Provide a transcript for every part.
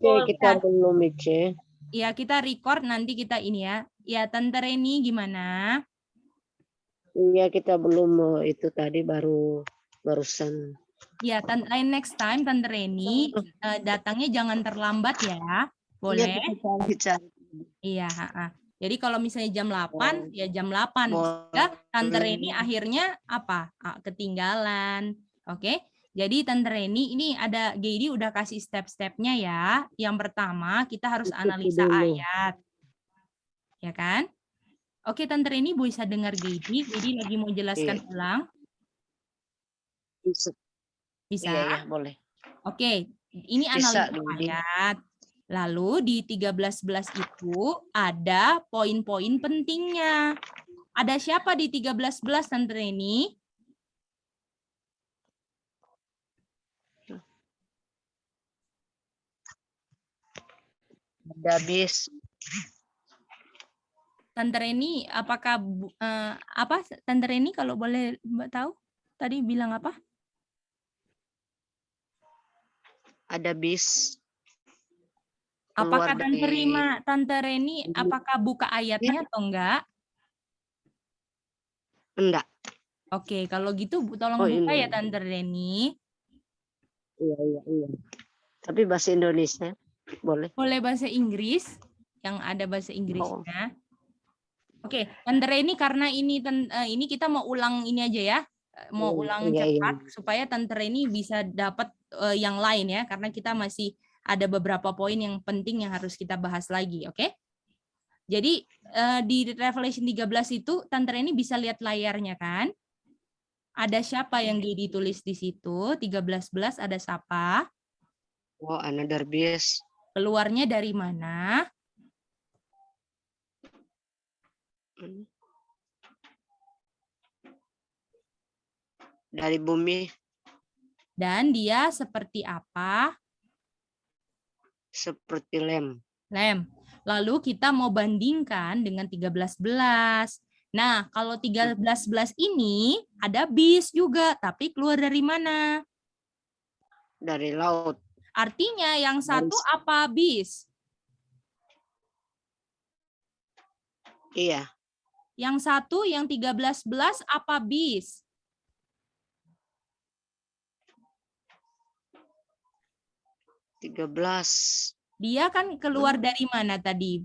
Ice kita belum Ice. Ya, kita record nanti kita ini ya. Ya, Tante Reni gimana? Iya, kita belum itu tadi barusan. Ya, next time Tante Reni datangnya jangan terlambat ya. Boleh? Iya, Iya, jadi kalau misalnya jam 8, ya jam 8. Ya, Tante Reni akhirnya apa? Ketinggalan. Oke. Jadi Tante Reni ini ada Gedi udah kasih step-stepnya ya. Yang pertama kita harus analisa ayat. Ya kan? Oke, Tante Reni bisa dengar Gedi. Gedi lagi mau jelaskan ulang. Bisa? Iya, boleh. Oke, ini analisa ayat. Lalu di 13.11 itu ada poin-poin pentingnya. Ada siapa di 13.11 Tante Reni? Ada bis. Tante Reni, apakah apa Tante Reni kalau boleh Mbak tahu? Tadi bilang apa? Ada bis. Apakah Tante Reni apakah buka ayatnya atau enggak? Enggak. Oke, kalau gitu tolong buka ya Tante Reni. Iya. Tapi bahasa Indonesia boleh. Boleh bahasa Inggris, yang ada bahasa Inggrisnya. Oke, Tante Reni karena ini kita mau ulang ini aja ya. Mau ulang cepat supaya Tante Reni bisa dapat yang lain ya, karena kita masih ada beberapa poin yang penting yang harus kita bahas lagi, oke? Jadi di Revelation 13 itu Tante Reni bisa lihat layarnya kan? Ada siapa yang ditulis di situ? 13.11 ada siapa? Oh, another beast. Keluarnya dari mana? Dari bumi. Dan dia seperti apa? Seperti lem. Lem. Lalu kita mau bandingkan dengan 13.11. Nah, kalau 13.11 ini ada bis juga, tapi keluar dari mana? Dari laut. Artinya yang satu apa bis? Iya. Yang satu yang 13.11 apa bis? Dia kan keluar dari mana tadi?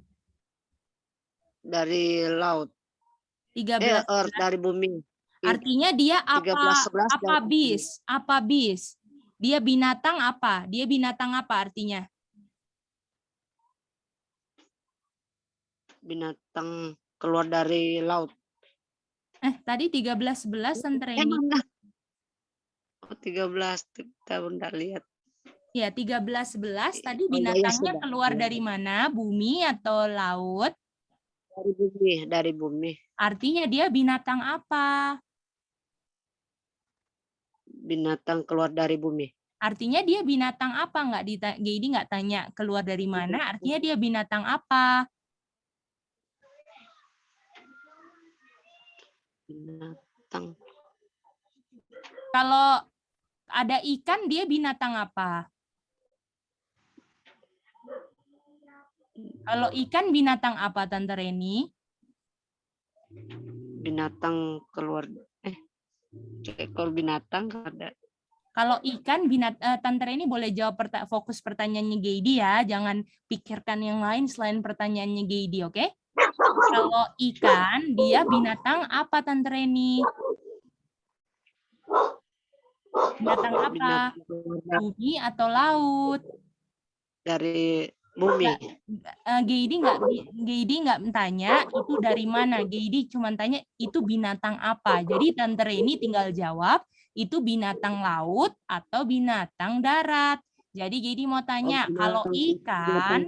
Dari laut. 13. Dari bumi. Artinya dia apa bis? Apa bis? Dia binatang apa? Dia binatang apa artinya? Binatang keluar dari laut. Tadi 13.11 Tante Reni. 13 kita enggak lihat. Ya, 13.11 tadi binatangnya keluar dari mana? Bumi atau laut? Dari bumi. Artinya dia binatang apa? Binatang keluar dari bumi. Artinya dia binatang apa? Gedi nggak tanya keluar dari mana, artinya dia binatang apa? Binatang. Kalau ada ikan, dia binatang apa? Kalau ikan binatang apa, Tante Reni? Binatang keluar. Ekor binatang ada. Kalau ikan, Tante Reni boleh jawab fokus pertanyaannya Gedi ya. Jangan pikirkan yang lain selain pertanyaannya Gedi, oke? Kalau ikan, dia binatang apa, Tante Reni? Binatang apa? Bumi atau laut? Dari bumi. Gedi nggak tanya itu dari mana. Gedi cuma tanya itu binatang apa. Jadi Tante Reni tinggal jawab itu binatang laut atau binatang darat. Jadi Gedi mau tanya kalau ikan,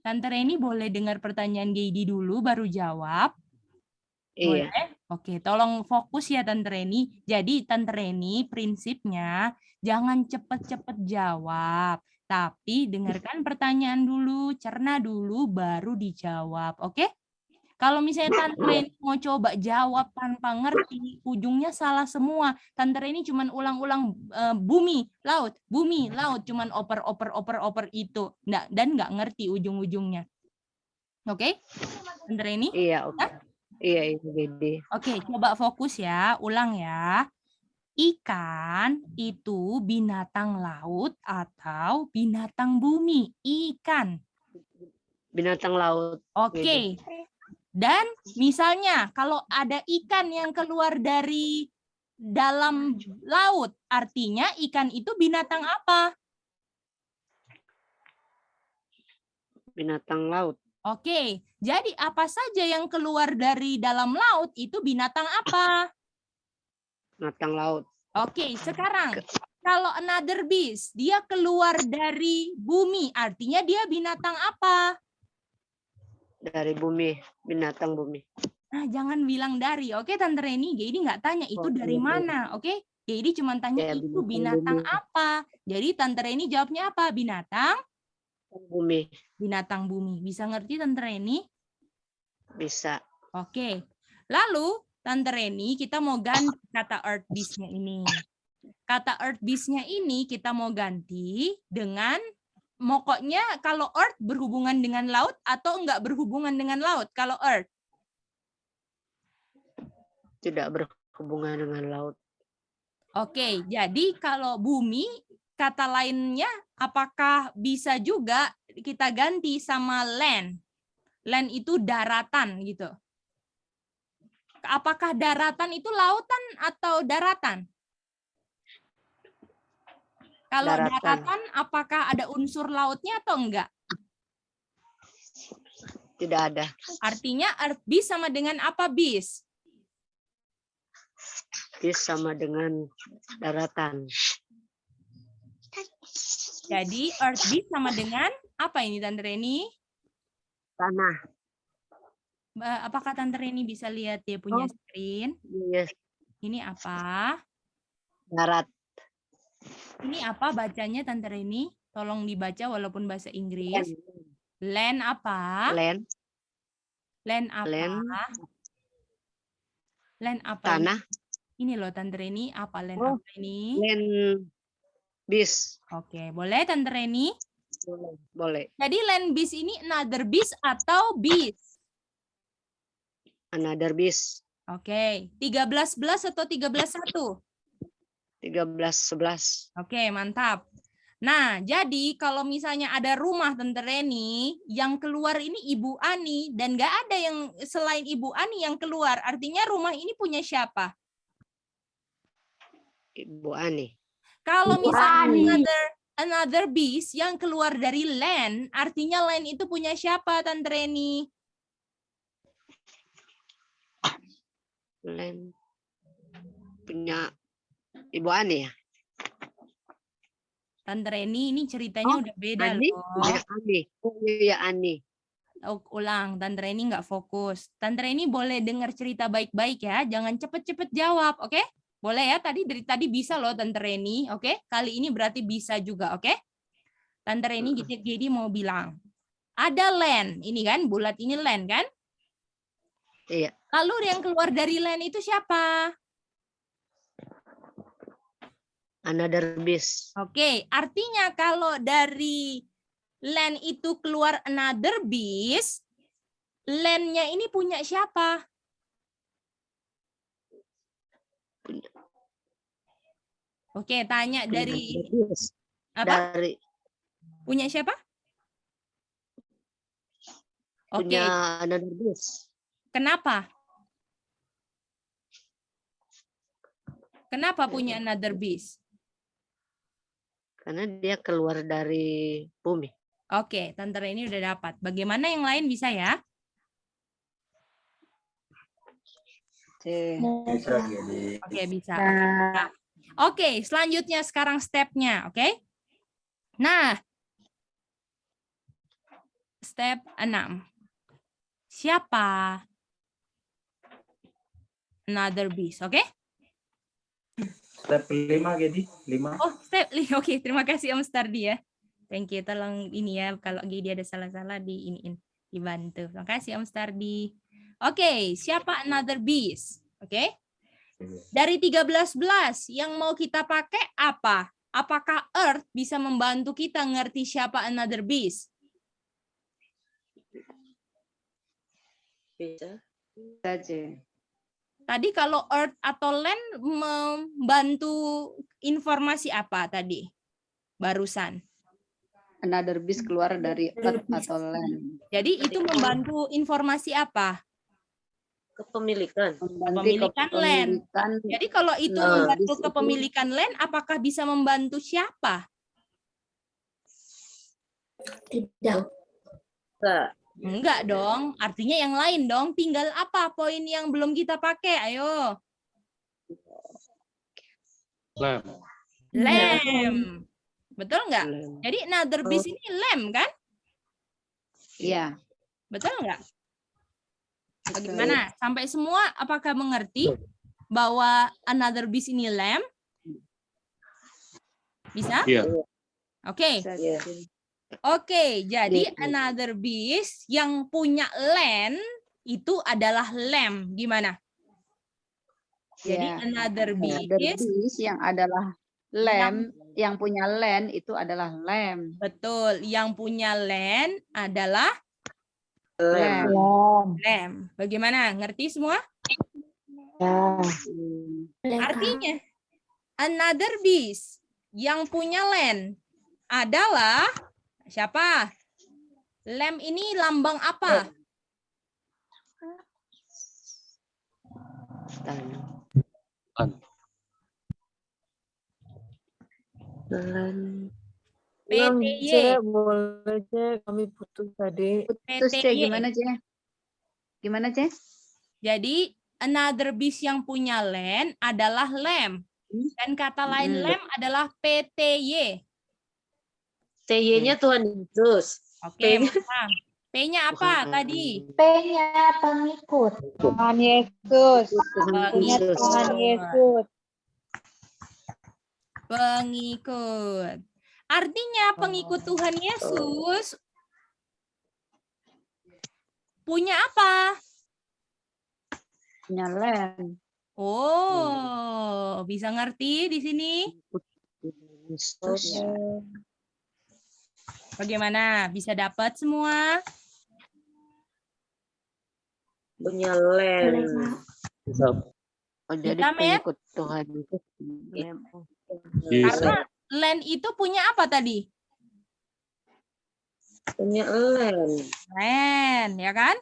Tante Reni boleh dengar pertanyaan Gedi dulu baru jawab. Boleh? Iya. Oke, tolong fokus ya Tante Reni. Jadi Tante Reni prinsipnya jangan cepet-cepet jawab. Tapi dengarkan pertanyaan dulu, cerna dulu, baru dijawab. Oke? Kalau misalnya Tante Reni mau coba jawab tanpa ngerti, ujungnya salah semua. Tante Reni cuman ulang-ulang bumi, laut, cuman oper itu. Dan nggak ngerti ujung-ujungnya. Oke? Tante Reni? Iya, oke. Iya, jadi. Oke, coba fokus ya, ulang ya. Ikan itu binatang laut atau binatang bumi? Ikan. Binatang laut. Oke. Dan misalnya kalau ada ikan yang keluar dari dalam laut, artinya ikan itu binatang apa? Binatang laut. Oke, jadi apa saja yang keluar dari dalam laut itu binatang apa? Binatang laut. Oke, sekarang kalau another beast, dia keluar dari bumi, artinya dia binatang apa? Dari bumi, binatang bumi. Nah, jangan bilang dari, oke Tante Reni, jadi nggak tanya itu dari mana, oke? Jadi cuma tanya Ya, itu binatang apa. Jadi Tante Reni jawabnya apa? Binatang? Bumi. Binatang bumi. Bisa ngerti Tante Reni? Bisa. Oke. Lalu Tante Reni, kita mau ganti kata earth beast-nya ini. Kata earth beast-nya ini kita mau ganti dengan pokoknya kalau earth berhubungan dengan laut atau enggak berhubungan dengan laut kalau earth? Tidak berhubungan dengan laut. Oke, jadi kalau bumi, kata lainnya apakah bisa juga kita ganti sama land? Land itu daratan gitu. Apakah daratan itu lautan atau daratan? Kalau daratan, apakah ada unsur lautnya atau enggak? Tidak ada. Artinya earth beast sama dengan apa beast? Beast sama dengan daratan. Jadi earth beast sama dengan apa ini Tante Reni? Tanah. Apakah Tante Reni bisa lihat dia punya screen? Yes. Ini apa? Darat. Ini apa bacanya Tante Reni? Tolong dibaca walaupun bahasa Inggris. Land apa? Land. Land apa? Land apa? Tanah. Ini loh Tante Reni, apa land apa ini? Land beast. Oke, boleh Tante Reni? Boleh. Jadi land beast ini another beast atau beast? Another beast. Oke, 13-11 atau 13-1? 13-11. Oke, mantap. Nah, jadi kalau misalnya ada rumah Tante Reni, yang keluar ini Ibu Ani, dan nggak ada yang selain Ibu Ani yang keluar, artinya rumah ini punya siapa? Ibu Ani. Kalau misalnya another beast yang keluar dari land, artinya land itu punya siapa Tante Reni? Land punya Ibu Ani ya? Tante Reni ini ceritanya udah beda Ani? loh. Ya, Ani. Oh iya Ani. Ulang, Tante Reni nggak fokus. Tante Reni boleh dengar cerita baik-baik ya, jangan cepet-cepet jawab, oke? Boleh ya, dari tadi bisa loh Tante Reni, oke? Kali ini berarti bisa juga, oke? Tante Reni jadi mau bilang, ada land, ini kan, bulat ini land kan? Iya. Lalu yang keluar dari land itu siapa? Another beast. Oke, artinya kalau dari land itu keluar another beast, land-nya ini punya siapa? Oke, tanya dari apa? Dari punya siapa? Oke. Punya another beast. Kenapa? Kenapa punya another beast? Karena dia keluar dari bumi. Oke, Tante Reni udah dapat. Bagaimana yang lain bisa ya? Oke, bisa. Oke, selanjutnya sekarang step-nya, oke? Nah, step 6. Siapa? Another beast, oke? Step 5, Gedi. 5. Oh, step 5. Oke, terima kasih Om Stardi ya. Thank you, tolong ini ya, kalau Gedi ada salah-salah dibantu. Terima kasih Om Stardi. Oke, siapa another beast? Oke. Dari 13 yang mau kita pakai apa? Apakah Earth bisa membantu kita ngerti siapa another beast? Bisa. Saja. Tadi kalau Earth atau Land membantu informasi apa tadi? Barusan. Another beast keluar dari earth atau land. Jadi itu membantu informasi apa? Kepemilikan. Kepemilikan land. Jadi kalau itu Nah, membantu bis itu- kepemilikan land, apakah bisa membantu siapa? Enggak. Enggak dong. Artinya yang lain dong. Tinggal apa poin yang belum kita pakai? Ayo. Lem. Betul nggak? Jadi another beast ini lem kan? Iya. Betul nggak? Bagaimana? Sampai semua apakah mengerti bahwa another beast ini lem? Bisa? Iya. Oke. Iya. Oke, jadi Iya. another beast yang punya land itu adalah lem. Gimana? Jadi Iya. another Another beast, beast yang adalah lem, yang punya land itu adalah lem. betul. Yang punya land adalah Lem. lem. Bagaimana? Ngerti semua? Artinya, another beast yang punya land adalah siapa? Lem ini lambang apa? Lem. PTY. Cek, boleh Cek, kami putus tadi. Terus Cek, PTY. gimana Cek? Gimana Cek? Jadi another beast yang punya land adalah lem. Dan kata lain lem adalah PTY. TY-nya Tuhan Yesus. Oke, mantap. P-nya apa tadi? P-nya pengikut. Tuhan Yesus. Tuhan Punya Yesus. Tuhan Yesus. Pengikut. Artinya pengikut Tuhan Yesus punya apa? Punya land. Oh, bisa ngerti di sini? Yesus. Bagaimana? Bisa dapat semua? Punya lem. Oh, jadi Hitam ya? pengikut Tuhan itu. Karena land itu punya apa tadi? Punya lem. Land, ya kan?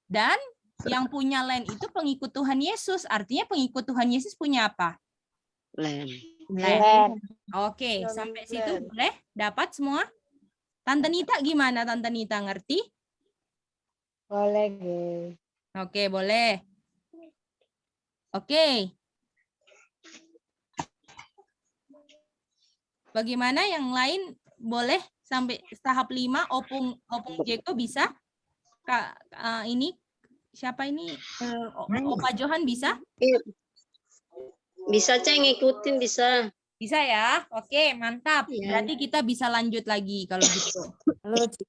Dan yang punya land itu pengikut Tuhan Yesus. Artinya pengikut Tuhan Yesus punya apa? Lem. Land. Oke, sampai situ boleh dapat semua? Tante Nita gimana? Tante Nita ngerti? Boleh, guys. Oke, boleh. Oke. Bagaimana yang lain boleh sampai tahap 5 Opung Jeko bisa? Kak ini siapa ini? Opa Johan bisa? Bisa Cek ngikutin bisa. Bisa ya? Oke, mantap. Iya. Berarti kita bisa lanjut lagi kalau gitu. Halo, Cek.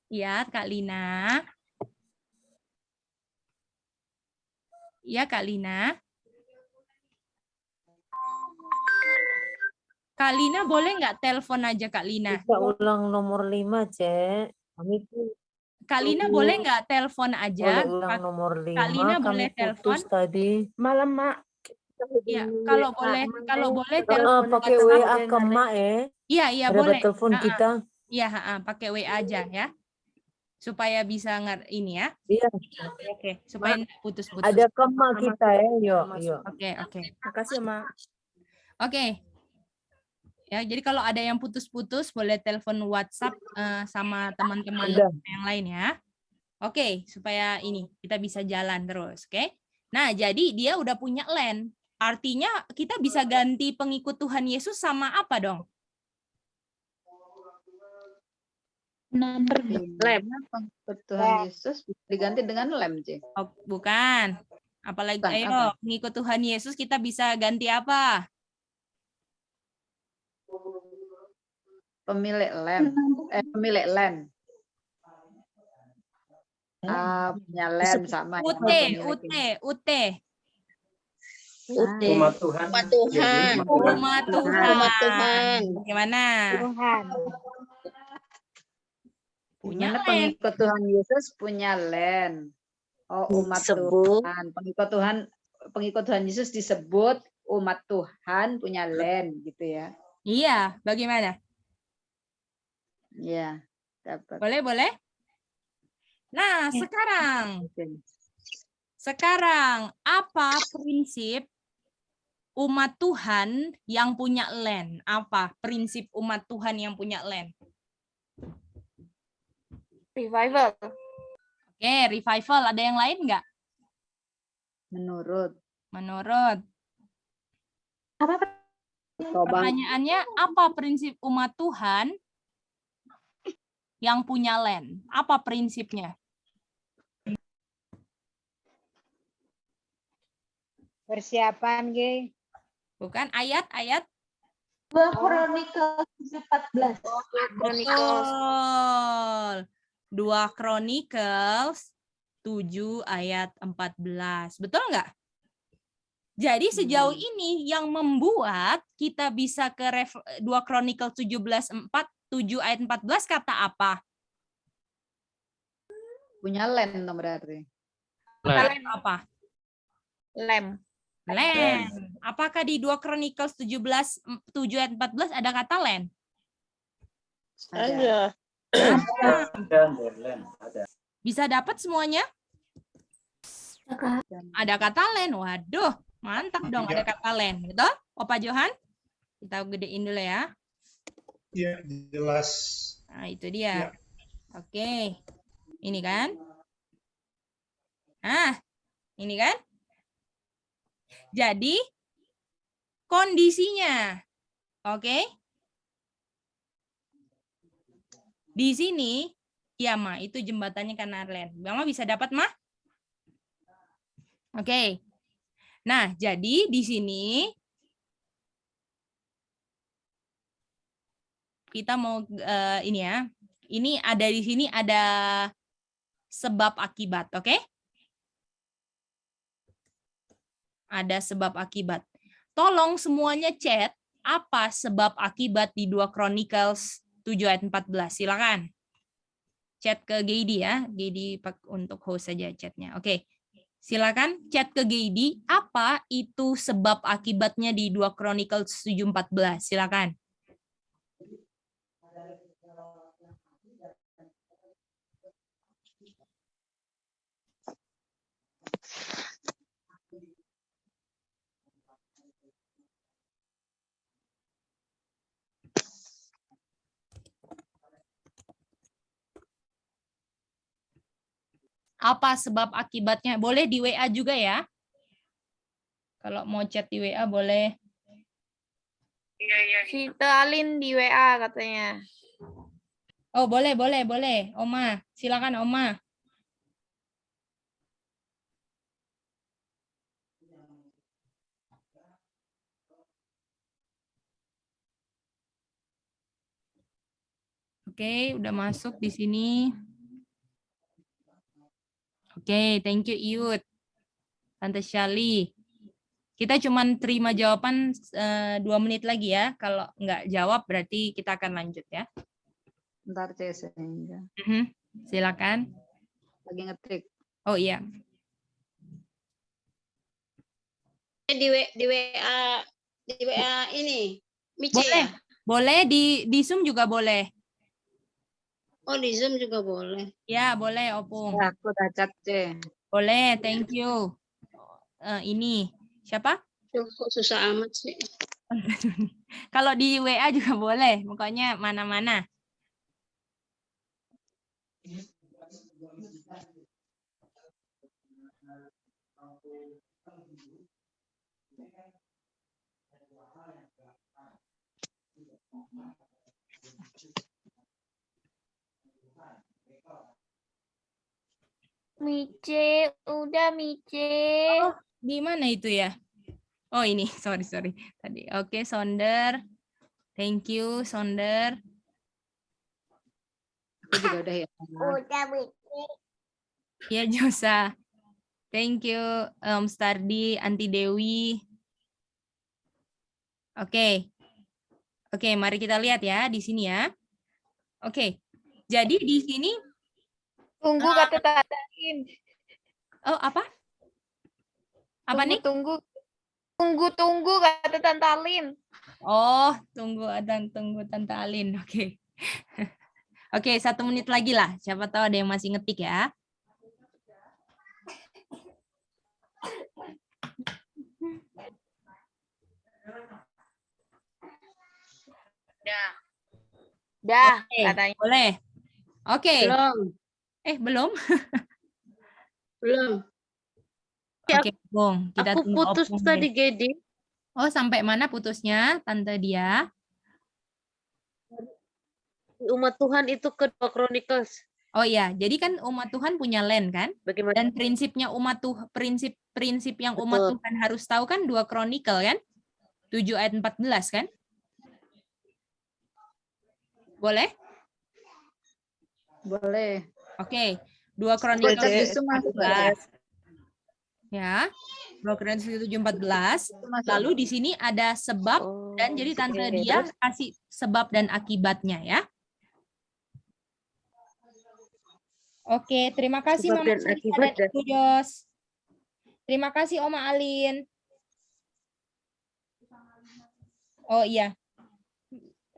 Ya, Kak Lina. Ya, Kak Lina. Kak Lina boleh nggak telepon aja Kak Lina? Bisa ulang nomor 5, Cek. Kami tuh Kak Lina boleh nggak telepon aja? boleh ulang nomor 5. Kak Lina Kami boleh telepon? putus tadi. Malam, Mak. Ya, kalau boleh Ah, telepon pakai WhatsApp. WA ke Mak ya. Iya, iya Daripada boleh. telepon kita. Iya, pakai WA aja ya. Supaya bisa ini ya. Iya. Oke, supaya nggak putus-putus. Ada ke Mak kita ya. Yuk, yuk. Oke. Makasih, Mak. Oke. Ya, jadi kalau ada yang putus-putus boleh telepon WhatsApp sama teman-teman Udah. yang lain ya. Oke, supaya ini kita bisa jalan terus, oke? Nah, jadi dia udah punya land. Artinya kita bisa ganti pengikut Tuhan Yesus sama apa dong? Lem. Pengikut Tuhan Yesus bisa diganti dengan lem Cek. Oh, bukan. Apalagi Bukan, ayo apa? pengikut Tuhan Yesus kita bisa ganti apa? Pemilik lem. Pemilik land. punya len sama ya. UT, Punya UT, len. UT. UT. Umat Tuhan. Umat Tuhan. Jadi, Umat Tuhan. Umat Tuhan. Bagaimana? Tuhan. Punya Gimana len. pengikut Tuhan Yesus punya len. Oh, umat Disebut. Tuhan. Pengikut Tuhan Yesus disebut umat Tuhan punya len gitu ya. Iya, bagaimana? Iya, dapat. Boleh, boleh? Nah, sekarang apa prinsip umat Tuhan yang punya len? Apa prinsip umat Tuhan yang punya len? Revival. Oke, revival. Ada yang lain nggak? Menurut Pertanyaannya, apa prinsip umat Tuhan yang punya len? Apa prinsipnya? Persiapan, G. Bukan ayat-ayat? 2 Kronikal 14. Betul. 2 Chronicles 7 ayat 14. Betul nggak? Jadi sejauh ini yang membuat kita bisa ke 2 Chronicles 7 ayat 14 kata apa? punya len dong berarti. Apa? Lem. Len. Apakah di 2 Chronicles 7 ayat 14 ada kata len? Ada. Ada. Bisa dapat semuanya? Ada kata len. Waduh, mantap dong ada kata len. Betul? Opa Johan? Kita gedein dulu ya. Iya, jelas. Nah, itu dia. Oke. Ini kan? Nah, ini kan? Jadi, kondisinya. Oke? Di sini, ya, Ma, itu jembatannya karena len. Mama bisa dapat, Ma? Oke. Nah, jadi di sini kita mau ini ya. Ini ada di sini ada sebab akibat, oke? Ada sebab akibat. Tolong semuanya chat apa sebab akibat di 2 Chronicles 7 ayat 14. Silakan. Chat ke Geidi ya. Geidi untuk host saja chatnya. Oke. Silakan chat ke Geidi apa itu sebab akibatnya di 2 Chronicles 7:14. Silakan. Apa sebab akibatnya? Boleh di WA juga ya. Kalau mau chat di WA boleh. Si Alin di WA katanya. Oh, boleh. Oma, silakan Oma. Oke, udah masuk di sini. Oke, thank you Iut. Tante Shali. Kita cuma terima jawaban 2 menit lagi ya. Kalau nggak jawab berarti kita akan lanjut ya. Ntar sehingga. Silakan. Lagi ngetik. Oh iya. Di WA ini. Mice Boleh. ya? Boleh di Zoom juga boleh. Oh, di Zoom juga boleh. Ya, boleh Opung. Ya, aku udah chat, C. Boleh, thank you. Ini siapa? Kok susah amat sih. Kalau di WA juga boleh, pokoknya mana-mana. Mice, udah Mice. Oh, di mana itu ya? Oh ini, sorry. Tadi. Oke, Sonder. Thank you, Sonder. Aku juga udah ya. Udah Mice. Ya, Josa. Thank you, Stardi, Anti Dewi. Oke. Oke, mari kita lihat ya di sini ya. Oke. Jadi di sini Tunggu kata Tatain. oh apa? Apa nih? Tunggu. Tunggu kata Tantalin. Oh, tunggu Tante Alin. Oke. Oke, 1 menit lagi lah. Siapa tahu ada yang masih ngetik ya. Dah Oke, katanya. boleh. Oke. Belum, Belum? belum. Oke, Bung. Kita Aku tunggu putus Opung tadi, deh. Gedi. Oh, sampai mana putusnya, Tante Dia? Umat Tuhan itu kedua Chronicles. Oh iya, jadi kan umat Tuhan punya land kan? Bagaimana? Dan prinsipnya umat Tuhan, prinsip yang umat Betul. Tuhan harus tahu kan 2 Chronicle kan? 7 ayat 14 kan? Boleh? Boleh. Oke. 2 Chronicle Gojek justru masuk, 14. Ya. 2 Chronicle 7:14. Lalu di sini ada sebab Oh, dan jadi Tante oke. Dia Terus? kasih sebab dan akibatnya ya. Oke, terima kasih Sebab Mama dan Syarika akibat dan Ibu Jos. Terima kasih Oma Alin. Oh iya.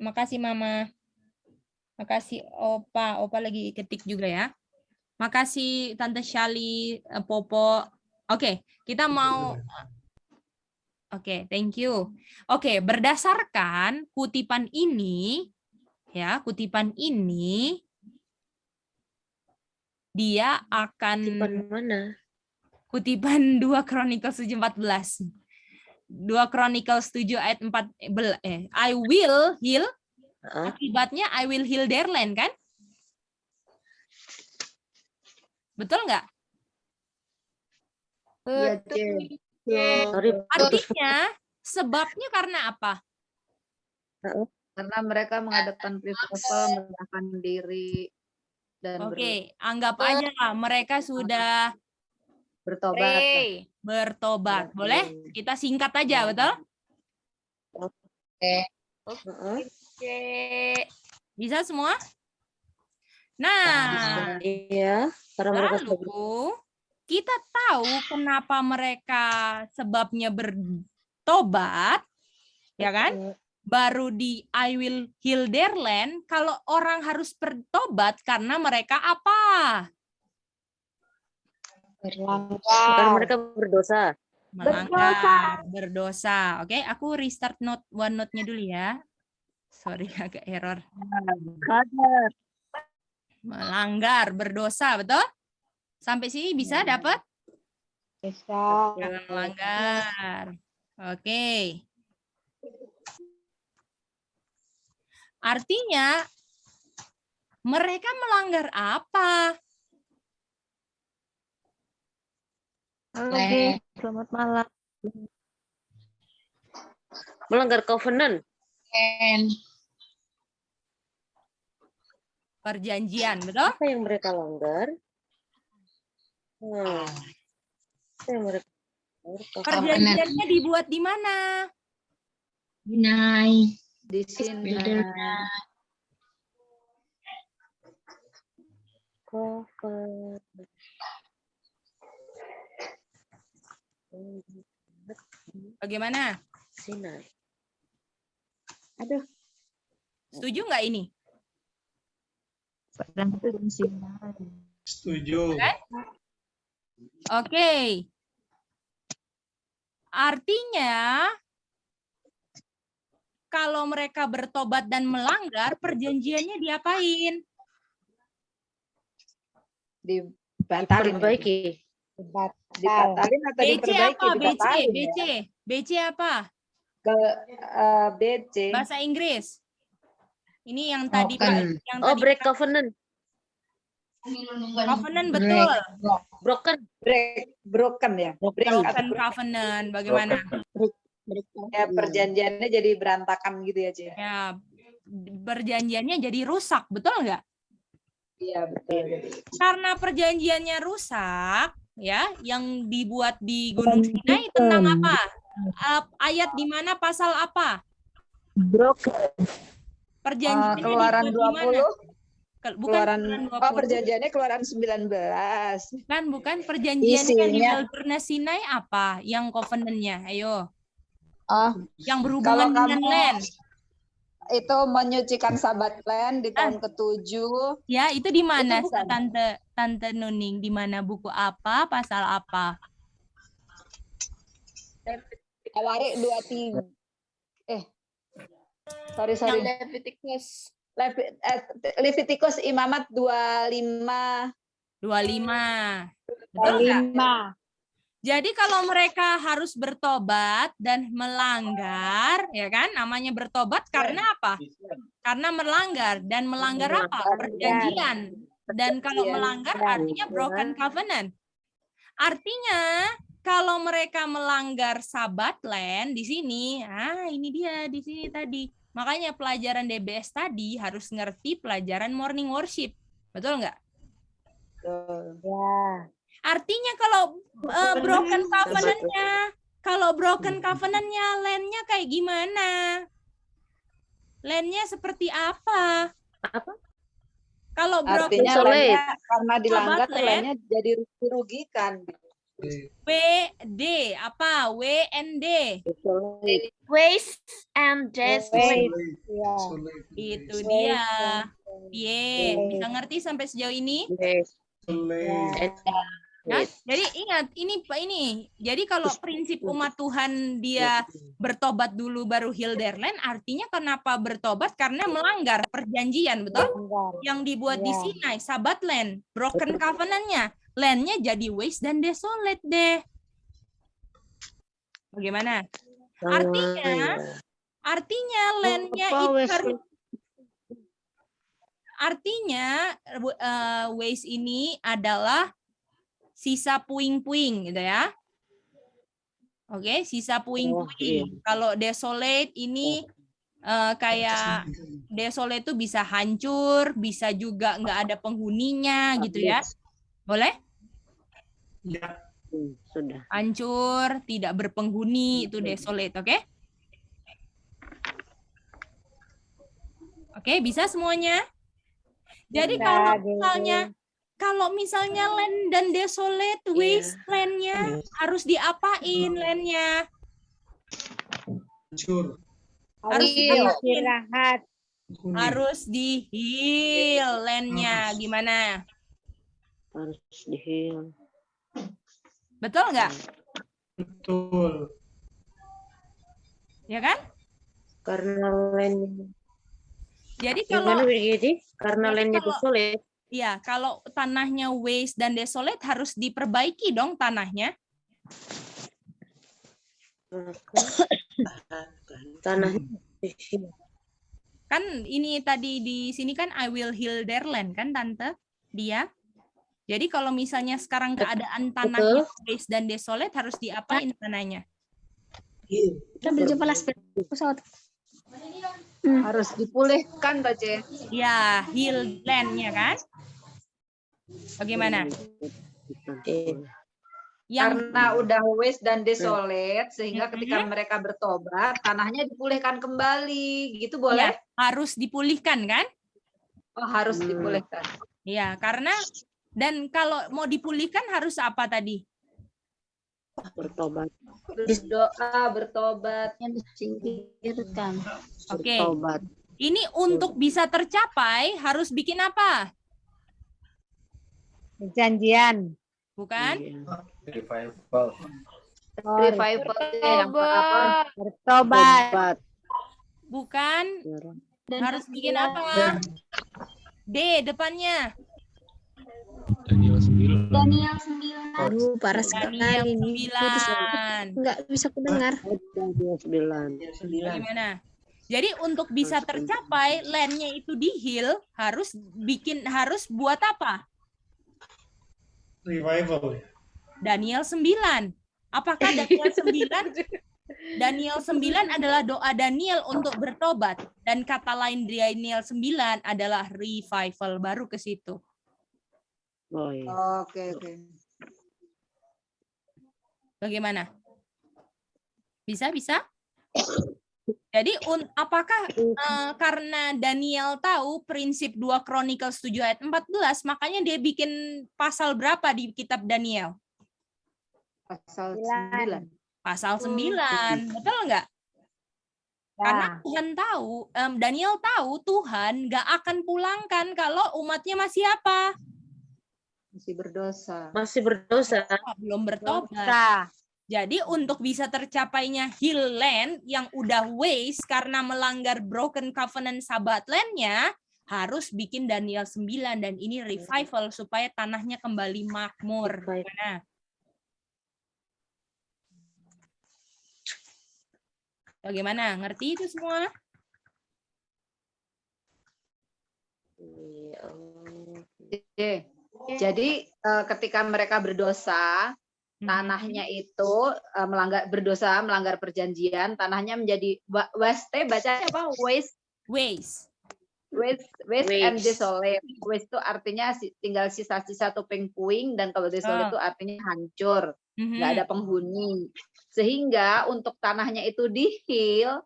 Makasih Mama. Makasih Opa. Opa lagi ketik juga ya. Makasih Tante Shali, Popo. Oke, kita mau Oke, thank you. Oke, berdasarkan kutipan ini ya, kutipan ini dia akan Kutipan mana? kutipan 2 Chronicles 7:14. 2 Chronicles 7 ayat 4 I will heal, Heeh. akibatnya I will heal their land kan? Betul nggak? Iya, Betul. Sorry, putus. Artinya sebabnya karena apa? Karena mereka mengadakan revival, menyerahkan diri, dan Oke, anggap aja lah mereka sudah bertobat. lah. Pray. bertobat. Oke. Boleh? Kita singkat aja, betul? Heeh. Oke. Bisa semua? Nah, Iya, karena mereka sudah lalu kita tahu kenapa mereka sebabnya bertobat, ya kan? Baru di I will heal their land. Kalau orang harus bertobat karena mereka apa? karena mereka berdosa. Melanggar, berdosa. Oke, aku restart OneNote-nya dulu ya. Sorry, agak error. Melanggar, berdosa, betul? Sampai sini bisa dapat? Bisa. Jangan melanggar. Oke. Artinya mereka melanggar apa? Halo, Bu. Selamat malam. Melanggar covenant. Perjanjian, betul? Apa yang mereka langgar? Apa yang mereka langgar? Perjanjiannya dibuat di mana? Di sini. Covenant. Bagaimana? Sinai. Setuju nggak ini? Setuju. Oke. Artinya kalau mereka bertobat dan melanggar, perjanjiannya diapain? Dibatalin. Diperbaiki. Dibatalin atau BC diperbaiki? apa? BC, Dibatalin, BC, ya. BC apa? Ke BC. Bahasa Inggris. Ini yang tadi Broken. yang Oh, tadi break covenant. covenant betul. Broken. Broken ya. Break Broken atau covenant bagaimana? ya, perjanjiannya jadi berantakan gitu ya, Ci. Ya, perjanjiannya jadi rusak, betul nggak? Iya, betul. Karena perjanjiannya rusak, ya, yang dibuat di Gunung Sinai tentang apa? Ayat di mana, pasal apa? Perjanjiannya Keluaran dibuat di mana? 20. Bukan Keluaran, Keluaran 20. perjanjiannya keluaran 19. Bukan perjanjiannya di Isinya. Wilderness Sinai apa? Yang covenant-nya, ayo. Oh, Yang berhubungan kalau dengan kamu land. itu menyucikan Sabat land di tahun ke-7. Ya, itu di mana, Itu bukan. Tante Nuning? Di mana, buku apa, pasal apa? Awari 23. Sorry. Leviticus. Levitikus Imamat 25. 25. Betul nggak? Jadi kalau mereka harus bertobat dan melanggar, ya kan? Namanya bertobat karena apa? Karena melanggar. Dan melanggar apa? Perjanjian. Dan kalau melanggar artinya broken covenant. Artinya kalau mereka melanggar Sabat land di sini, ini dia di sini tadi. Makanya pelajaran DBS tadi harus ngerti pelajaran morning worship. Betul nggak? Ya. Artinya kalau broken covenant-nya, land-nya kayak gimana? Land-nya seperti apa? Kalau broken Artinya Desolate. karena dilanggar Sabat land. lainnya jadi dirugikan. WD apa? WND. Waste and desolate. Itu dia. Bisa ngerti sampai sejauh ini? Ya, jadi ingat ini. Jadi kalau prinsip umat Tuhan dia bertobat dulu baru heal their land, artinya kenapa bertobat? Karena melanggar perjanjian, betul? Yang dibuat di Sinai, Sabat land, broken covenant-nya, land-nya jadi waste dan desolate deh. Bagaimana? Artinya land-nya itu harus. Artinya waste ini adalah sisa puing-puing gitu ya. Oke, sisa puing-puing. Kalau desolate ini kayak desolate itu bisa hancur, bisa juga nggak ada penghuninya gitu ya. Boleh? Ya. Sudah. Hancur, tidak berpenghuni, itu desolate, oke? Oke, bisa semuanya? Jadi kalau misalnya land dan desolate, waste land-nya harus diapain land-nya? Hancur. Harus Istirahat. harus di-heal land-nya. Gimana? Harus di-heal. Betul nggak? Betul. Ya kan? Karena land. Jadi Gimana kalau Widi? Karena Jadi landnya kalau- desolate. ya kalau tanahnya waste dan desolate harus diperbaiki dong tanahnya. Tanahnya di-heal. Kan ini tadi di sini kan I will heal their land kan Tante dia. Jadi kalau misalnya sekarang keadaan tanahnya waste dan desolate harus diapain tanahnya? pesawat. Harus dipulihkan, Bace. Ya, heal land-nya kan? Bagaimana? Yang Karena udah waste dan desolate, sehingga ketika mereka bertobat, tanahnya dipulihkan kembali. Gitu boleh? ya, harus dipulihkan kan? Oh, harus dipulihkan. Ya, karena dan kalau mau dipulihkan harus apa tadi? Bertobat. Berdoa, bertobat. Disingkirkan. Oke. Bertobat. Ini untuk bisa tercapai harus bikin apa? Perjanjian. Bukan? Iya. Revival. Revival yang apa? Bertobat. Bukan? Harus bikin apa? D depannya. Daniel 9. Daniel 9. Aduh, parah Daniel sekali nih. 9. Enggak bisa ku dengar. Daniel 9. Bagaimana? Jadi untuk bisa tercapai land-nya itu di-heal harus buat apa? Revival. Daniel 9. Apakah Daniel 9? Daniel 9 adalah doa Daniel untuk bertobat dan kata lain Daniel 9 adalah revival, baru ke situ. Oh iya. Oke, oke. Bagaimana? Bisa? Jadi apakah karena Daniel tahu prinsip 2 Chronicles 7 ayat 14, makanya dia bikin pasal berapa di kitab Daniel? Pasal 9. Pasal 9, betul nggak? Karena Tuhan tahu, Daniel tahu Tuhan nggak akan pulangkan kalau umatnya masih apa? Masih berdosa. Masih berdosa. Belum bertobat. Jadi untuk bisa tercapainya Hill Land yang udah waste karena melanggar broken covenant Sabbath land-nya, harus bikin Daniel 9 dan ini revival supaya tanahnya kembali makmur. Nah. Bagaimana? Ngerti itu semua? Oke. Jadi ketika mereka berdosa, tanahnya itu melanggar perjanjian, tanahnya menjadi waste, bacanya apa? Waste and desolate. Waste itu artinya tinggal sisa-sisa puing-puing, dan kalau desolate itu artinya hancur, nggak ada penghuni. Sehingga untuk tanahnya itu di-heal,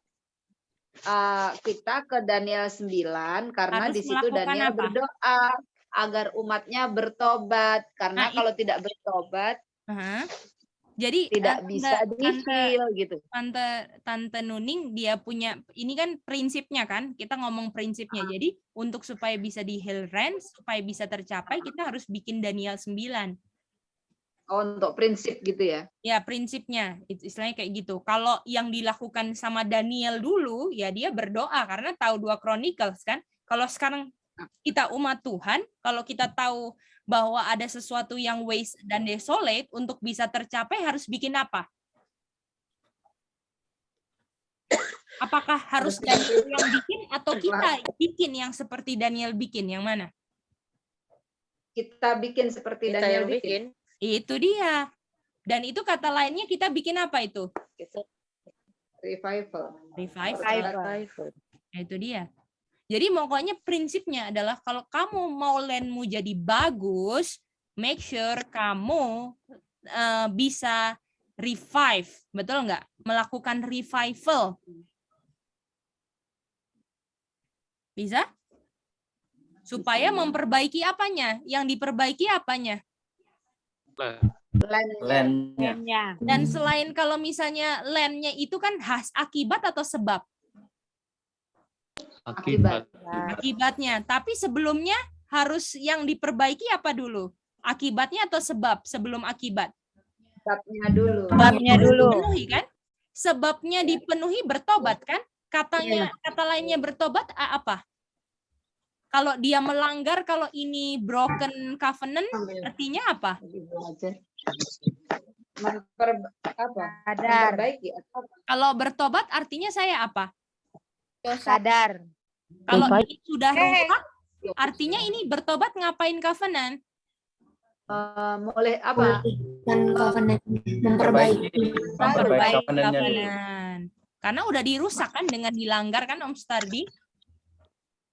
kita ke Daniel 9 karena harus di situ Daniel berdoa agar umatnya bertobat, karena kalau tidak bertobat jadi tidak bisa di-heal gitu. Tante Nuning dia punya ini kan prinsipnya kan, kita ngomong prinsipnya. Jadi untuk supaya bisa di-heal land, supaya bisa tercapai, kita harus bikin Daniel 9. Oh, untuk prinsip gitu ya? Ya, prinsipnya. Istilahnya kayak gitu. Kalau yang dilakukan sama Daniel dulu, ya dia berdoa karena tahu 2 Chronicles kan. Kalau sekarang kita umat Tuhan, kalau kita tahu bahwa ada sesuatu yang waste dan desolate, untuk bisa tercapai harus bikin apa? Apakah harus Daniel yang bikin atau kita bikin yang seperti Daniel bikin? Yang mana? Kita bikin seperti Daniel bikin. Itu dia. Dan itu kata lainnya kita bikin apa itu? Revival. Itu dia. Jadi pokoknya prinsipnya adalah kalau kamu mau landmu jadi bagus, make sure kamu bisa revive. Betul nggak? Melakukan revival. Bisa? Supaya memperbaiki apanya? Yang diperbaiki apanya? Land-nya. Dan selain kalau misalnya land-nya itu kan akibat atau sebab? Akibatnya. Tapi sebelumnya harus yang diperbaiki apa dulu? Akibatnya atau sebab sebelum akibat? Sebabnya dulu. Dipenuhi kan? Sebabnya dipenuhi bertobat kan? Kata lainnya bertobat apa? Kalau dia melanggar, kalau ini broken covenant, artinya apa? Memperbaiki. Kalau bertobat artinya saya apa? Sadar. Kalau ini sudah rusak, artinya ini bertobat ngapain covenant? Mulai apa? Memperbaiki covenant. Karena udah dirusak kan dengan dilanggar kan Om Stardi?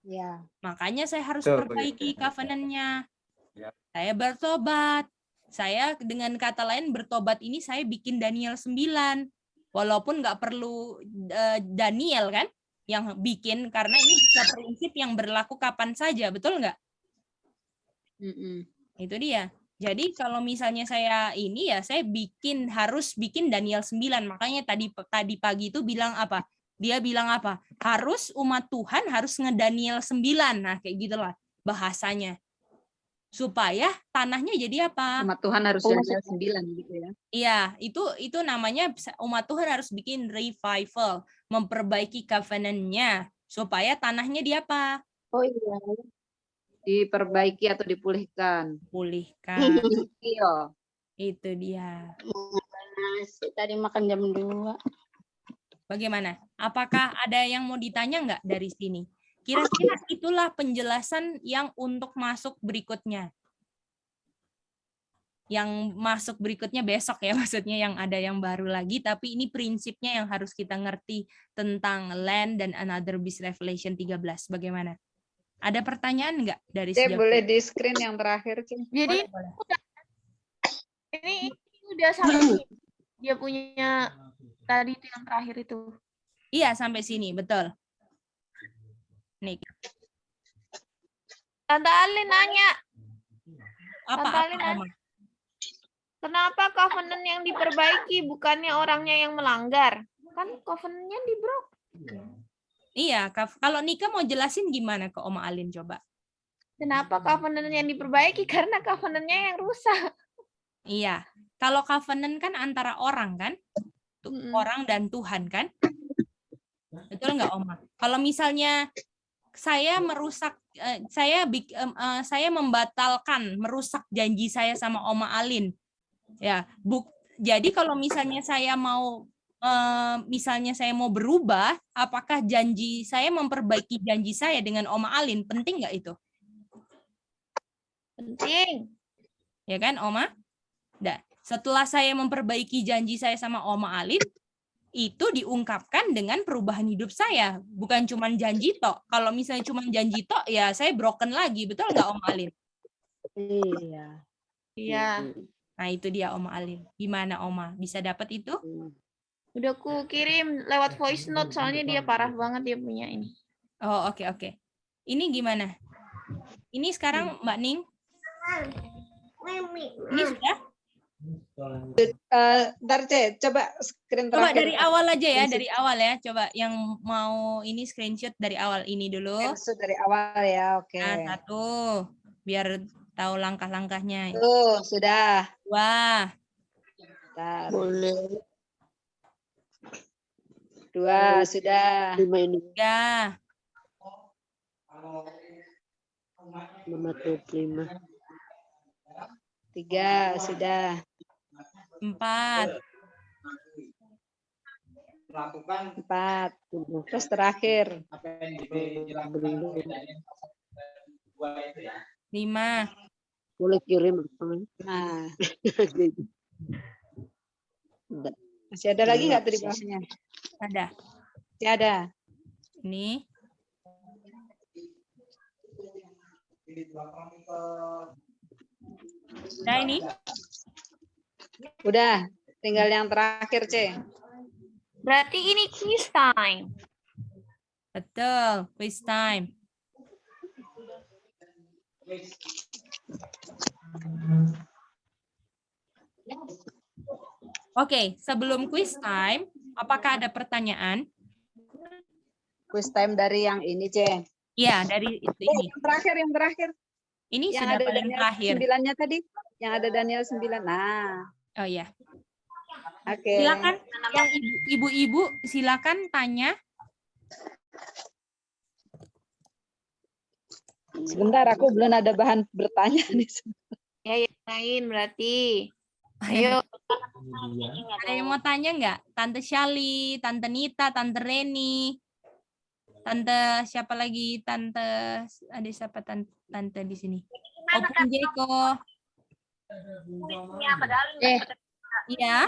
Ya. Makanya saya harus Betul, perbaiki begitu. covenant-nya. Ya. Saya bertobat. Saya dengan kata lain bertobat ini saya bikin Daniel 9. Walaupun nggak perlu Daniel kan yang bikin, karena ini bisa prinsip yang berlaku kapan saja, betul nggak? Itu dia. Jadi kalau misalnya saya ini ya saya harus bikin Daniel 9. Makanya tadi pagi itu bilang apa? Dia bilang apa? Harus umat Tuhan harus ngedaniel 9. Nah, kayak gitulah bahasanya. Supaya tanahnya jadi apa? Umat Tuhan harus Daniel 9 gitu ya. Iya, itu namanya umat Tuhan harus bikin revival, memperbaiki covenant-nya supaya tanahnya dia apa? Oh iya. Diperbaiki atau dipulihkan. Pulihkan. Iya. Itu dia. Nasi tadi makan jam 2. Bagaimana? Apakah ada yang mau ditanya nggak dari sini? Kira-kira itulah penjelasan yang untuk masuk berikutnya. Yang masuk berikutnya besok ya, maksudnya yang ada yang baru lagi, tapi ini prinsipnya yang harus kita ngerti tentang land dan another beast Revelation 13. Bagaimana? Ada pertanyaan nggak dari Cek sejauh boleh di screen yang terakhir, Cek. Jadi boleh. ini udah sampai dia punya tadi itu yang terakhir itu. Iya, sampai sini, betul. Nih, Tante Alin nanya, apa Tante Alin Oma? kenapa covenant yang diperbaiki bukannya orangnya yang melanggar? Kan covenantnya dibrok. Iya, kalau Nika mau jelasin gimana ke Oma Alin coba? Kenapa covenant yang diperbaiki? Karena covenantnya yang rusak. Iya, kalau covenant kan antara orang kan? Orang dan Tuhan kan? Betul nggak Oma? Kalau misalnya saya merusak, saya membatalkan, merusak janji saya sama Oma Alin, ya, jadi kalau misalnya saya mau, saya mau berubah, apakah janji saya memperbaiki janji saya dengan Oma Alin, penting nggak itu? Penting. Ya kan, Oma? Nah, setelah saya memperbaiki janji saya sama Oma Alin, itu diungkapkan dengan perubahan hidup saya, bukan cuma janji tok. Kalau misalnya cuma janji tok, ya saya broken lagi, betul nggak Om Alin? Iya. Iya. Nah itu dia Om Alin. Gimana Oma? Bisa dapat itu? Udah ku kirim lewat voice note, soalnya dia parah banget dia punya ini. Oh oke. Ini gimana? Ini sekarang Mbak Ning? Ini sudah? Ntar Cek, coba screen Coba terakhir. dari awal aja ya, dari awal ya. Coba yang mau ini screenshot dari awal ini dulu. Screenshot dari awal ya, oke. Nah, 1, biar tahu langkah-langkahnya. Sudah. 2. Bentar. Boleh. 2, sudah. 5 ini. 3. 5. 3, sudah. 4. 4. Terus terakhir. 5. Boleh kirim. Nah. Masih ada lagi nggak tadi bawahnya? Ada. Masih ada. Ini. Nah ini. Udah. Tinggal yang terakhir, C. Berarti ini quiz time. Betul. Quiz time. Oke, sebelum quiz time, apakah ada pertanyaan? Quiz time dari yang ini, C. Iya, dari itu ini. Yang terakhir. Ini Yang sudah ada paling Daniel terakhir. 9-nya tadi. Yang ada Daniel 9. Nah. Oh iya. Oke. Silakan yang ibu-ibu silakan tanya. Sebentar, aku belum ada bahan bertanya nih. Ya, yang lain berarti. Ayo. Ada yang mau tanya nggak? Tante Shali, Tante Nita, Tante Reni, Tante siapa lagi? Tante ada siapa tante di sini? Opung Jeko. Iya.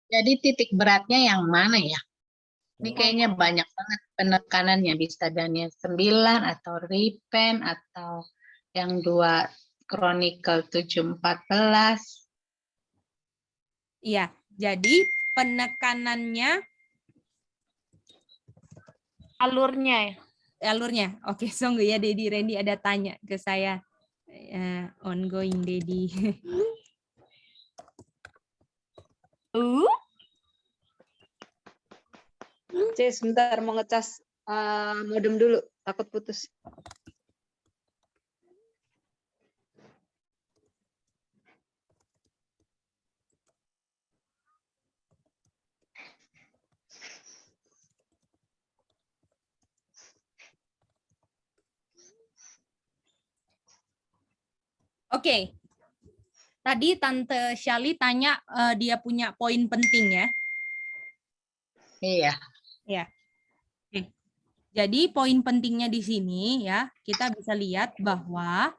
Jadi titik beratnya yang mana ya? Ini kayaknya banyak banget penekanannya, bisa Daniel 9 atau Repent atau yang 2 Chronicle 7:14. Iya, jadi penekanannya alurnya. Oke, sungguh ya Dedi Randy ada tanya ke saya. Ongoing Dedi. C, sebentar mau ngecas modem dulu, takut putus. Oke. Tadi Tante Shali tanya dia punya poin penting ya. Iya. Ya. Oke. Jadi poin pentingnya di sini ya, kita bisa lihat bahwa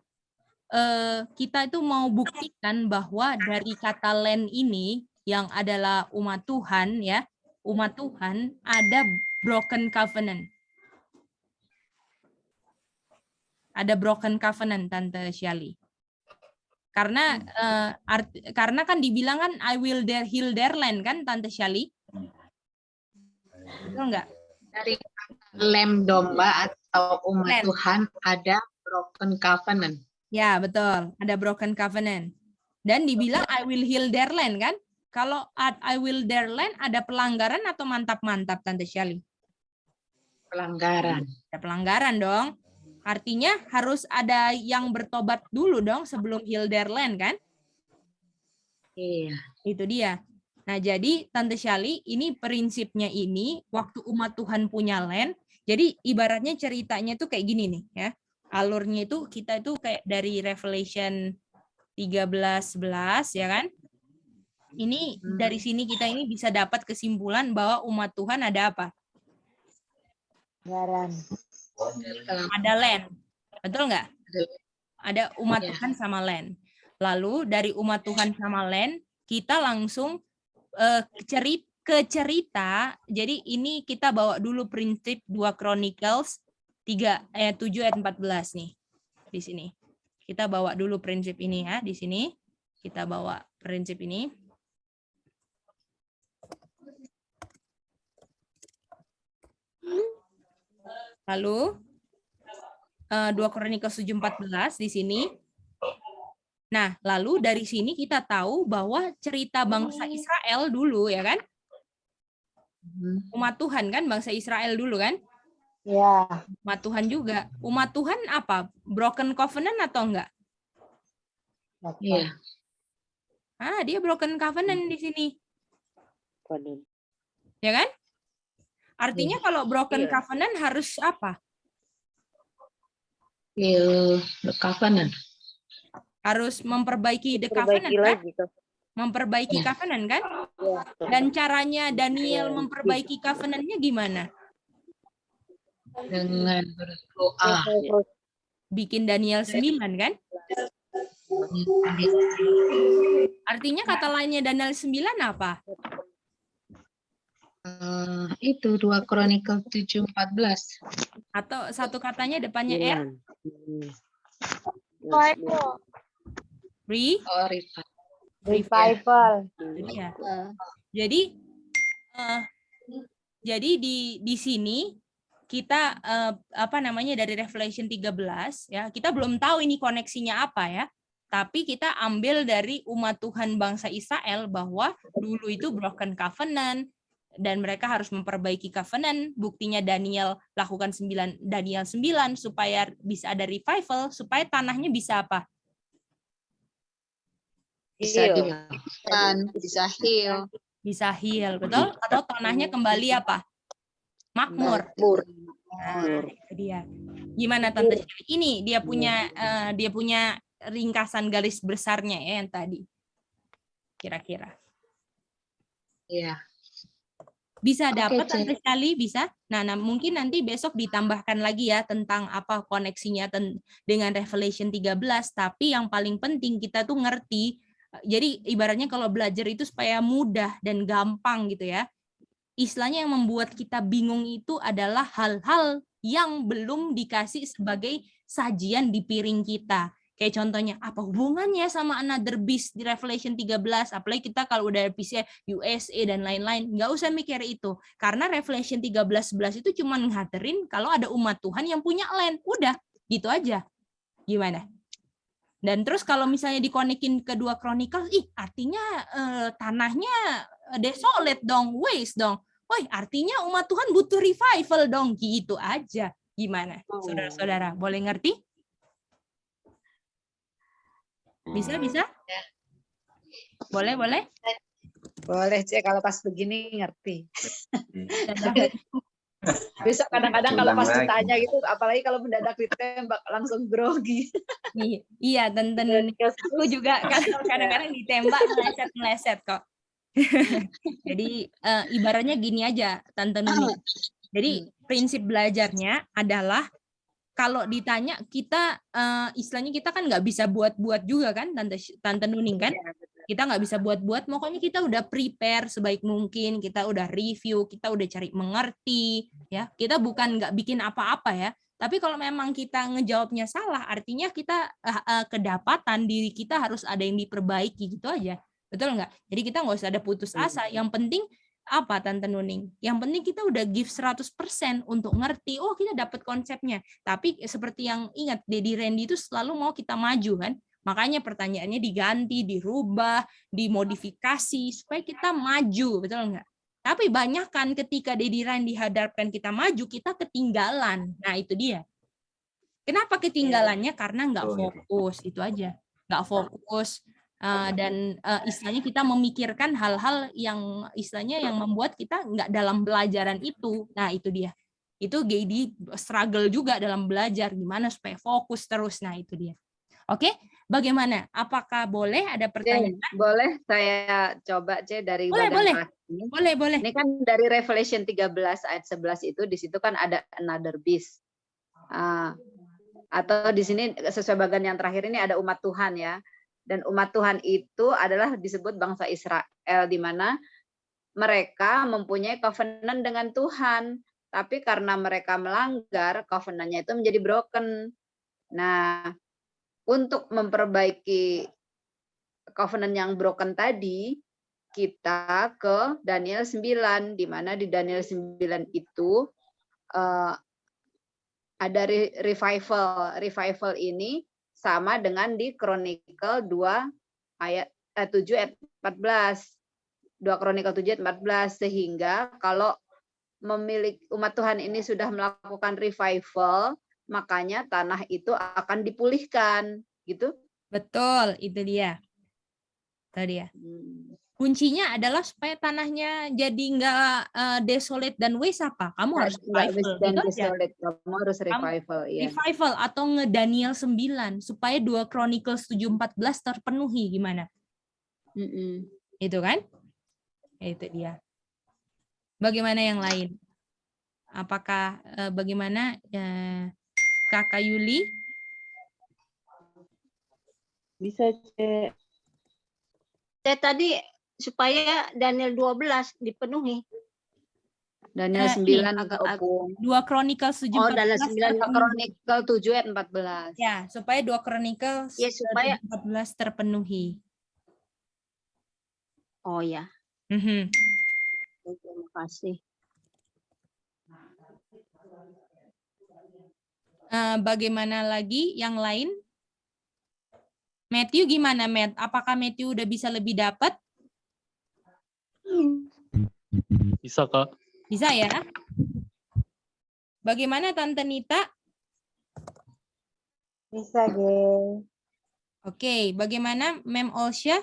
kita itu mau buktikan bahwa dari kata land ini yang adalah umat Tuhan ya, umat Tuhan ada broken covenant. Ada broken covenant, Tante Shirley. Karena karena kan dibilang kan I will heal their land kan, Tante Shirley? Betul nggak? Dari lem domba atau umat Land. Tuhan ada broken covenant. Ya, betul. Ada broken covenant. Dan dibilang I will heal their land kan? Kalau I will their land ada pelanggaran atau mantap-mantap, Tante Shirley? Pelanggaran. Ada pelanggaran dong. Artinya harus ada yang bertobat dulu dong sebelum heal their land kan? Iya. Itu dia. Nah, jadi Tante Shirley, ini prinsipnya ini waktu umat Tuhan punya land. Jadi ibaratnya ceritanya tuh kayak gini nih ya. Alurnya itu kita itu kayak dari Revelation 13:11 ya kan? Ini dari sini kita ini bisa dapat kesimpulan bahwa umat Tuhan ada apa? Garan. Ada land. Betul nggak? Ada umat Ya. Tuhan sama land. Lalu dari umat Tuhan sama land, kita langsung ke cerita. Jadi ini kita bawa dulu prinsip 2 Chronicles 3 ayat 7 ayat 14 nih. Di sini. Kita bawa dulu prinsip ini ya, di sini. Kita bawa prinsip ini. Lalu 2 Chronicles 7:14 di sini. Nah, lalu dari sini kita tahu bahwa cerita bangsa Israel dulu ya kan? Umat Tuhan kan, bangsa Israel dulu kan? Ya. Umat Tuhan juga. Umat Tuhan apa? Broken covenant atau enggak? Iya. Dia broken covenant di sini. Ya kan? Artinya kalau broken covenant harus apa? Heal the covenant. Harus memperbaiki the covenant kan? lagi. Memperbaiki covenant kan? Dan caranya Daniel memperbaiki covenant-nya gimana? Dengan berdoa. Bikin Daniel 9 kan? Artinya kata lainnya Daniel 9 apa? Itu 2 Chronicles 7:14. Atau satu katanya depannya R? Oh, Revival. Itu dia. Jadi di sini kita dari Revelation 13 ya, kita belum tahu ini koneksinya apa ya. Tapi kita ambil dari umat Tuhan bangsa Israel bahwa dulu itu broken covenant dan mereka harus memperbaiki covenant. Buktinya Daniel lakukan Daniel 9 supaya bisa ada revival, supaya tanahnya bisa apa? Bisa dimakan, bisa heal. Bisa heal, betul? Atau tanahnya kembali apa? Makmur. Nah, itu dia. Gimana Tante? Ini dia punya ringkasan garis besarnya ya yang tadi. Kira-kira. Iya. Bisa dapat Oke, Tante Shirley, bisa. Nah, mungkin nanti besok ditambahkan lagi ya tentang apa koneksinya dengan Revelation 13, tapi yang paling penting kita tuh ngerti. Jadi ibaratnya kalau belajar itu supaya mudah dan gampang gitu ya. Istilahnya yang membuat kita bingung itu adalah hal-hal yang belum dikasih sebagai sajian di piring kita. Kayak contohnya, apa hubungannya sama another beast di Revelation 13? Apalagi kita kalau udah PC USA dan lain-lain, nggak usah mikir itu. Karena Revelation 13:11 itu cuma ngatarin kalau ada umat Tuhan yang punya land. Udah, gitu aja. Gimana? Dan terus kalau misalnya dikonekin ke 2 Chronicles, artinya tanahnya desolate dong, waste dong. Woi, artinya umat Tuhan butuh revival dong, gitu aja. Gimana, saudara-saudara? Boleh ngerti? Bisa? Boleh? Boleh, Cek, kalau pas begini ngerti. Besok kadang-kadang kalau pas ditanya gitu, apalagi kalau mendadak ditembak, langsung grogi. Iya, Tante Nuni. Aku juga kadang-kadang ditembak meleset kok. Jadi ibaratnya gini aja, Tante Nuni. Jadi prinsip belajarnya adalah kalau ditanya kita istilahnya kita kan nggak bisa buat-buat juga kan, Tante Nuning kan? Kita nggak bisa buat-buat, pokoknya kita udah prepare sebaik mungkin, kita udah review, kita udah cari mengerti, ya. Kita bukan nggak bikin apa-apa ya, Tapi kalau memang kita ngejawabnya salah, artinya kita kedapatan diri kita harus ada yang diperbaiki gitu aja. Betul nggak? Jadi kita nggak usah ada putus asa. Yang penting apa Tante Nuning? Yang penting kita udah give 100% untuk ngerti, oh kita dapat konsepnya. Tapi seperti yang ingat, Dedi Randy itu selalu mau kita maju kan? Makanya pertanyaannya diganti, dirubah, dimodifikasi supaya kita maju, betul nggak? Tapi banyak kan ketika Dedi Randy dihadapkan kita maju, kita ketinggalan. Nah itu dia. Kenapa ketinggalannya? Karena nggak fokus, itu aja. Nggak fokus. Dan istilahnya kita memikirkan hal-hal yang istilahnya yang membuat kita nggak dalam pelajaran itu. Nah itu dia. Itu Gedi struggle juga dalam belajar gimana supaya fokus terus. Nah itu dia. Oke, bagaimana? Apakah boleh ada pertanyaan? Boleh saya coba dari boleh. Boleh. Ini kan dari Revelation 13 ayat 11 itu di situ kan ada another beast. Atau di sini sesuai bagian yang terakhir ini ada umat Tuhan ya. Dan umat Tuhan itu adalah disebut bangsa Israel, di mana mereka mempunyai covenant dengan Tuhan. Tapi karena mereka melanggar, covenant-nya itu menjadi broken. Nah, untuk memperbaiki covenant yang broken tadi, kita ke Daniel 9, di mana di Daniel 9 itu ada revival. Revival ini sama dengan di Chronicle 2 ayat 7 ayat 14. 2 Chronicle 7 ayat 14, sehingga kalau memiliki umat Tuhan ini sudah melakukan revival, makanya tanah itu akan dipulihkan, gitu. Betul, itu dia. Kuncinya adalah supaya tanahnya jadi nggak desolate dan waste apa? Kamu harus revival. Kamu harus revival, ya. Revival atau nge-Daniel 9 supaya 2 Chronicles 7:14 terpenuhi gimana? Itu kan? Itu dia. Bagaimana yang lain? Apakah bagaimana Kakak Yuli? Bisa, Cek. Saya tadi supaya Daniel 12 dipenuhi. Daniel 9 agak 2 Chronicles 7:14. Oh, Daniel 9 Chronicle 7 ayat 14. Ya, supaya 2 Chronicles Ya, supaya 14 terpenuhi. Oh ya. Terima kasih. Bagaimana lagi yang lain? Matthew gimana, Matt? Apakah Matthew udah bisa lebih dapat? Bisa, Kak. Bisa ya? Bagaimana Tante Nita? Bisa, Ge. Oke, bagaimana Mem Olsya?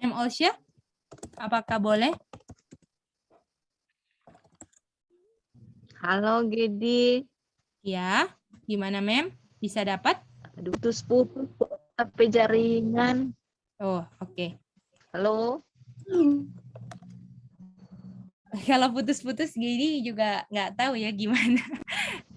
Mem Olsya, apakah boleh? Halo, Gedi. Ya, gimana Mem? Bisa dapat? Putus-putus tapi jaringan. Oh, oke. Halo. Kalau putus-putus gini juga nggak tahu ya gimana.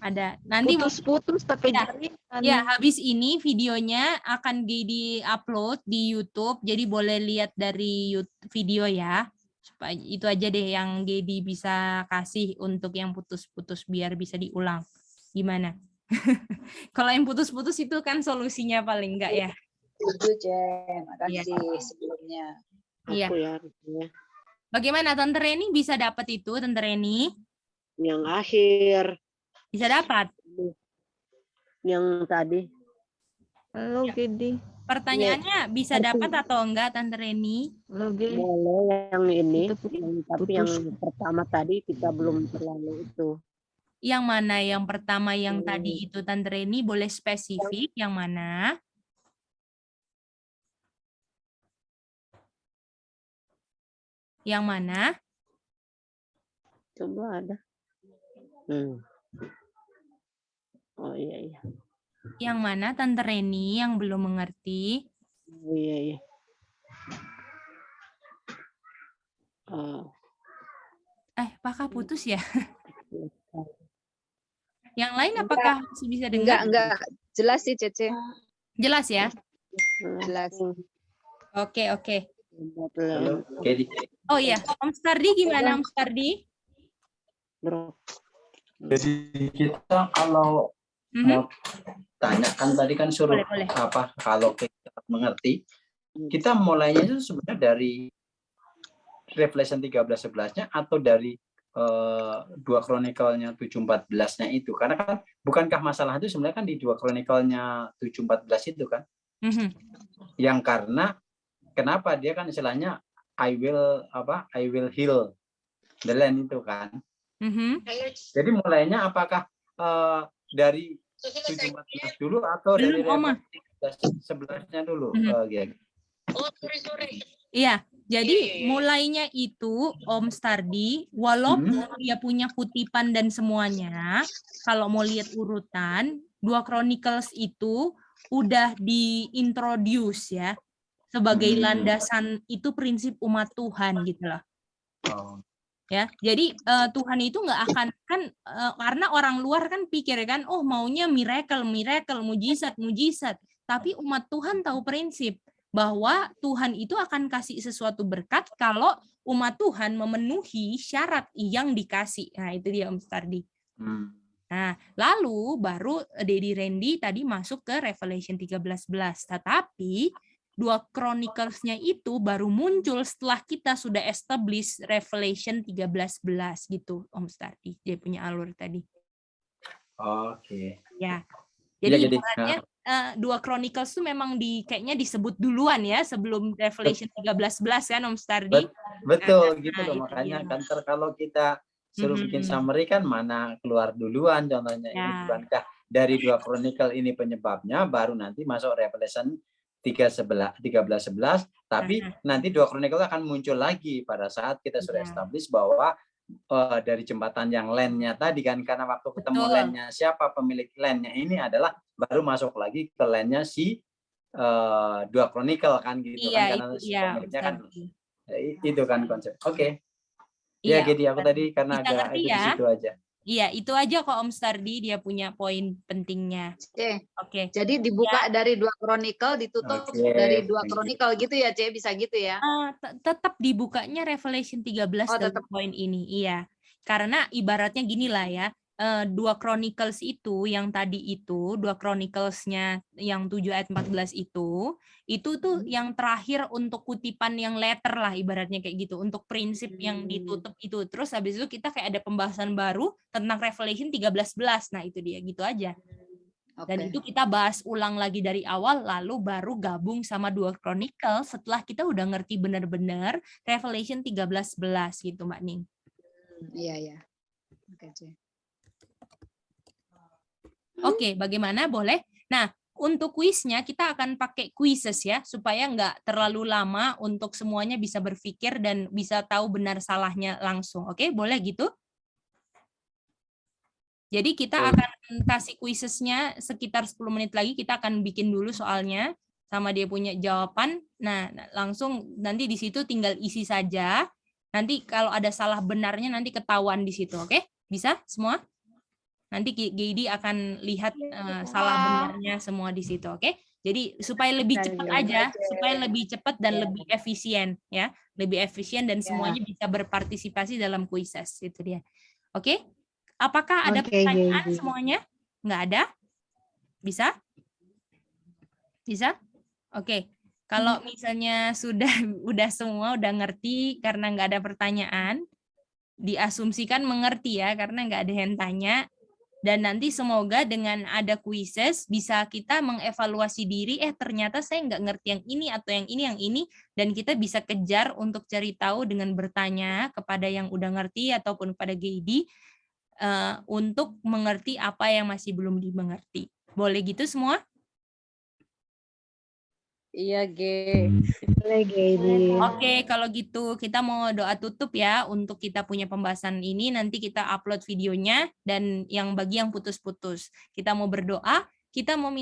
Ada nanti Putus-putus tapi jaringan. Ya, habis ini videonya akan di-upload di YouTube, jadi boleh lihat dari video ya. Supaya itu aja deh yang Gedi bisa kasih untuk yang putus-putus biar bisa diulang. Gimana? Kalau yang putus-putus itu kan solusinya paling enggak ya? Setuju, Cem. Makasih sebelumnya. Iya. Bagaimana Tante Reni bisa dapat itu, Tante Reni? Yang akhir. Bisa dapat? Yang tadi. Halo, Gedi. Pertanyaannya bisa dapat atau enggak, Tante Reni? Halo, Gedi. Boleh yang ini, tapi yang pertama tadi kita belum terlalu itu. Yang mana yang pertama yang tadi itu Tante Reni boleh spesifik yang mana? Yang mana? Coba ada. Oh iya. Yang mana Tante Reni yang belum mengerti? Oh iya. Apakah putus ya? Yang lain apakah masih bisa dengar? Enggak. Jelas sih, Cece. Jelas ya? Jelas. Oke. Halo, Kedi. Oh iya, Om Stardi gimana Om Stardi? Jadi kita kalau mau tanya kan tadi kan suruh Boleh. apa kalau kita mengerti, kita mulainya itu sebenarnya dari Revelation 13:11-nya atau dari 2 Chronicle-nya 7:14-nya itu, karena kan bukankah masalah itu sebenarnya kan di 2 Chronicle-nya 7:14 itu kan, yang karena kenapa dia kan istilahnya I will heal the land itu kan. Jadi mulainya apakah dari 7:14 dulu atau dari Revelation 11-nya dulu? Iya, jadi mulainya itu Om Stardi, walaupun dia punya kutipan dan semuanya, kalau mau lihat urutan, 2 Chronicles itu udah diintroduce ya, sebagai landasan itu prinsip umat Tuhan gitu loh. Ya, jadi Tuhan itu nggak akan kan karena orang luar kan pikir kan, oh maunya miracle, mujizat, tapi umat Tuhan tahu prinsip bahwa Tuhan itu akan kasih sesuatu berkat kalau umat Tuhan memenuhi syarat yang dikasih. Nah, itu dia Om Stardi. Nah, lalu baru Dedi Randy tadi masuk ke Revelation 13:11. Tetapi 2 Chronicles-nya itu baru muncul setelah kita sudah establish Revelation 13:11 gitu, Om Stardi. Dia punya alur tadi. Oke. Ya. Jadi ibaratnya 2 Chronicles itu memang kayaknya disebut duluan ya sebelum Revelation 13:11 kan Om Stardi. Betul gitu loh, makanya kan kalau kita suruh bikin summary kan mana keluar duluan contohnya. Ini bukankah dari 2 Chronicle ini penyebabnya baru nanti masuk Revelation 13:11, tapi nanti 2 Chronicle akan muncul lagi pada saat kita sudah establish bahwa dari jembatan yang landnya tadi kan, karena waktu ketemu landnya siapa pemilik landnya ini adalah baru masuk lagi ke landnya si 2 Chronicle kan gitu kan, karena si pemiliknya kan itu kan konsep. Oke. Ya Gedi, aku tadi karena agak itu di situ aja. Iya, itu aja kok Om Stardi, dia punya poin pentingnya. Oke. Jadi dibuka dari 2 Chronicle, ditutup dari 2 Chronicle gitu ya, Ce? Bisa gitu ya? Tetap dibukanya Revelation 13 dalam poin ini, iya. Karena ibaratnya gini lah ya, 2 Chronicles itu yang tadi itu, 2 Chronicles-nya yang 7 ayat 14 itu tuh yang terakhir untuk kutipan yang letter lah ibaratnya kayak gitu, untuk prinsip yang ditutup itu. Terus habis itu kita kayak ada pembahasan baru tentang Revelation 13:11. Nah, itu dia gitu aja. Dan itu kita bahas ulang lagi dari awal, lalu baru gabung sama 2 Chronicle setelah kita udah ngerti benar-benar Revelation 13:11 gitu Mbak Ning. Iya. Oke, bagaimana? Boleh? Nah, untuk kuisnya kita akan pakai quizzes ya, supaya nggak terlalu lama untuk semuanya bisa berpikir dan bisa tahu benar salahnya langsung. Oke, boleh gitu? Jadi kita akan kasih quizesnya sekitar 10 menit lagi, kita akan bikin dulu soalnya, sama dia punya jawaban. Nah, langsung nanti di situ tinggal isi saja. Nanti kalau ada salah benarnya nanti ketahuan di situ, oke? Bisa semua? Nanti Gedi akan lihat salah benarnya semua di situ, oke? Jadi supaya lebih cepat aja, supaya lebih cepat dan lebih efisien ya, lebih efisien dan semuanya bisa berpartisipasi dalam quizzes itu dia. Oke? Apakah ada pertanyaan semuanya? Nggak ada? Bisa? Bisa? Oke. Kalau misalnya udah semua udah ngerti karena nggak ada pertanyaan, diasumsikan mengerti ya karena nggak ada yang tanya. Dan nanti semoga dengan ada quizzes bisa kita mengevaluasi diri, ternyata saya nggak ngerti yang ini atau yang ini, dan kita bisa kejar untuk cari tahu dengan bertanya kepada yang udah ngerti ataupun kepada Gedi untuk mengerti apa yang masih belum dimengerti. Boleh gitu semua? Iya, boleh Gedi. Oke, kalau gitu kita mau doa tutup ya untuk kita punya pembahasan ini. Nanti kita upload videonya dan bagi yang putus-putus. Kita mau berdoa, kita mau minta